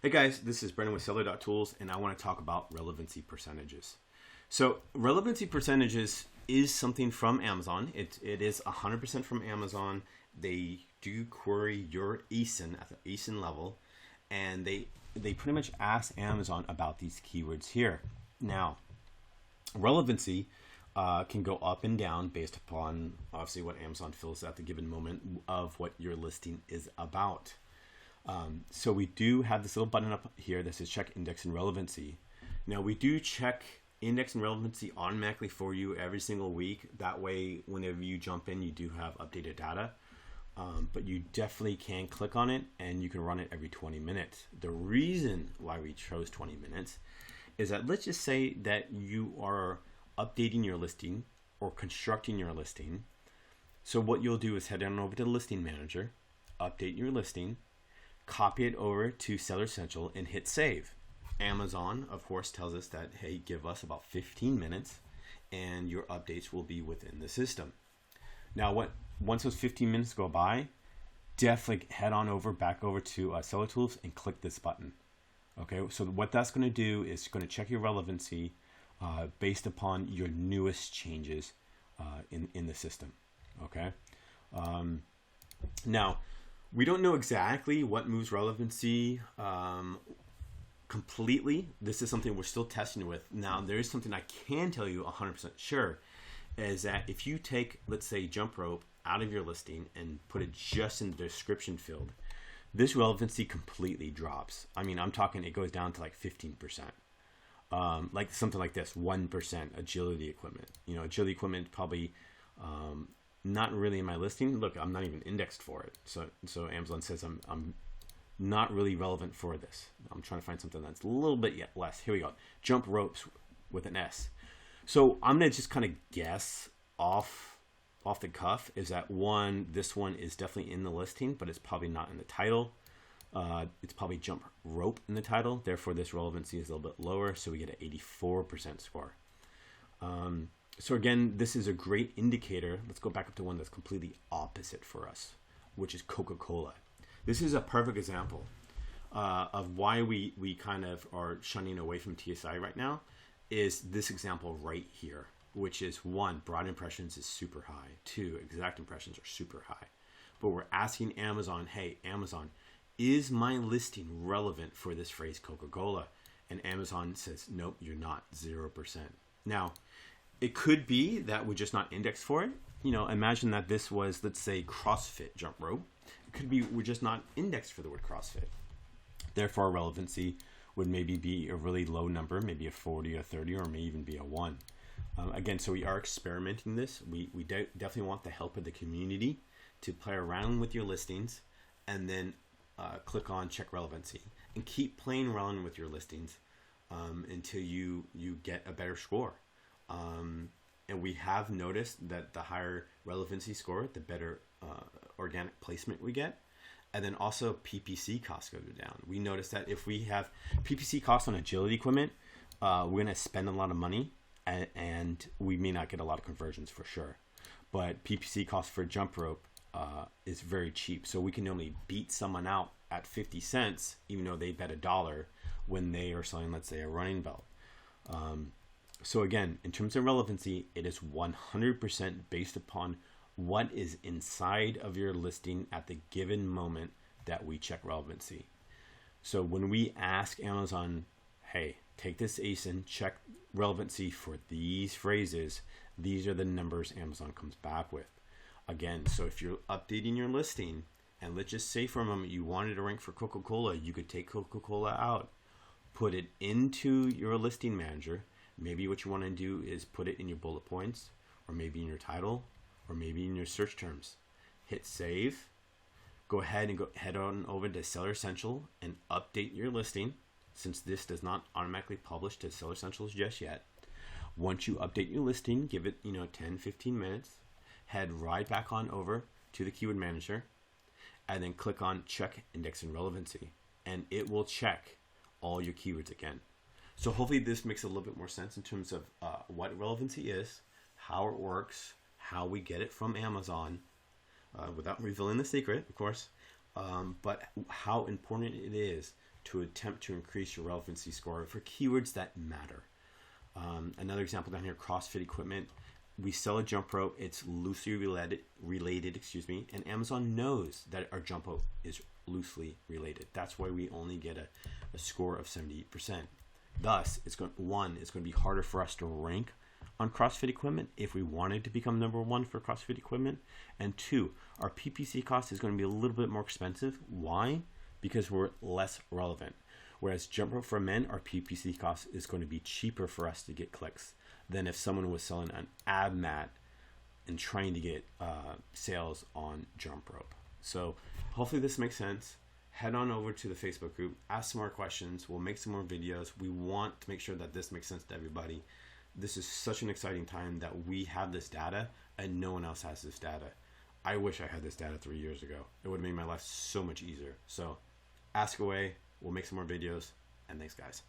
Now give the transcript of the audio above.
Hey guys, this is Brendan with Seller.tools, and I want to talk about relevancy percentages. So relevancy percentages is something from Amazon. It is 100% from Amazon. They do query your ASIN at the ASIN level, and they pretty much ask Amazon about these keywords here. Now, relevancy can go up and down based upon obviously what Amazon feels at the given moment of what your listing is about. So we do have this little button up here that says check index and relevancy. Now we do check index and relevancy automatically for you every single week. That way, whenever you jump in, you do have updated data. But you definitely can click on it and you can run it every 20 minutes. The reason why we chose 20 minutes is that let's just say that you are updating your listing or constructing your listing. So what you'll do is head on over to the listing manager, update your listing, copy it over to Seller Central and hit save. Amazon, of course, tells us that, hey, give us about 15 minutes and your updates will be within the system. Now, once those 15 minutes go by, definitely head on over, back over to Seller Tools and click this button. Okay, so what that's going to do is going to check your relevancy based upon your newest changes in the system. Okay, now, we don't know exactly what moves relevancy completely. This is something we're still testing with. Now, there is something I can tell you 100% sure, is that if you take, let's say, jump rope out of your listing and put it just in the description field, this relevancy completely drops. I mean, I'm talking it goes down to like 15%. Like something like this, 1% agility equipment. You know, agility equipment probably not really in my listing. Look, I'm not even indexed for it. So Amazon says I'm not really relevant for this. I'm trying to find something that's a little bit less. Here we go. Jump ropes with an S. So I'm gonna just kind of guess off the cuff is that this one is definitely in the listing, but it's probably not in the title. It's probably jump rope in the title. Therefore, this relevancy is a little bit lower. So we get an 84% score. So again, this is a great indicator. Let's go back up to one that's completely opposite for us, which is Coca-Cola. This is a perfect example of why we kind of are shunning away from TSI right now, is this example right here, which is 1, broad impressions is super high. 2, exact impressions are super high. But we're asking Amazon, hey, Amazon, is my listing relevant for this phrase Coca-Cola? And Amazon says, nope, you're not, 0%. Now, it could be that we're just not indexed for it. You know, imagine that this was, let's say, CrossFit jump rope. It could be we're just not indexed for the word CrossFit. Therefore, our relevancy would maybe be a really low number, maybe a 40 or 30, or may even be a 1. Again, so we are experimenting this. We definitely want the help of the community to play around with your listings and then click on check relevancy and keep playing around with your listings until you get a better score. And we have noticed that the higher relevancy score, the better organic placement we get. And then also PPC costs go down. We noticed that if we have PPC costs on agility equipment, we're going to spend a lot of money and we may not get a lot of conversions for sure. But PPC cost for jump rope is very cheap. So we can normally beat someone out at 50 cents, even though they bet $1 when they are selling, let's say, a running belt. So again, in terms of relevancy, it is 100% based upon what is inside of your listing at the given moment that we check relevancy. So when we ask Amazon, hey, take this ASIN, check relevancy for these phrases, these are the numbers Amazon comes back with. Again, so if you're updating your listing, and let's just say for a moment you wanted to rank for Coca-Cola, you could take Coca-Cola out, put it into your listing manager. Maybe what you want to do is put it in your bullet points, or maybe in your title, or maybe in your search terms. Hit save. Go ahead and head on over to Seller Central and update your listing, since this does not automatically publish to Seller Central just yet. Once you update your listing, give it 10-15 minutes. Head right back on over to the keyword manager, and then click on check index and relevancy, and it will check all your keywords again. So hopefully this makes a little bit more sense in terms of what relevancy is, how it works, how we get it from Amazon, without revealing the secret, of course, but how important it is to attempt to increase your relevancy score for keywords that matter. Another example down here, CrossFit equipment. We sell a jump rope. It's loosely related, and Amazon knows that our jump rope is loosely related. That's why we only get a score of 78%. Thus, it's going to be harder for us to rank on CrossFit equipment if we wanted to become number one for CrossFit equipment. And two, our PPC cost is going to be a little bit more expensive. Why? Because we're less relevant. Whereas jump rope for men, our PPC cost is going to be cheaper for us to get clicks than if someone was selling an ab mat and trying to get sales on jump rope. So hopefully this makes sense. Head on over to the Facebook group, ask some more questions. We'll make some more videos. We want to make sure that this makes sense to everybody. This is such an exciting time that we have this data and no one else has this data. I wish I had this data 3 years ago. It would have made my life so much easier. So ask away. We'll make some more videos. And thanks, guys.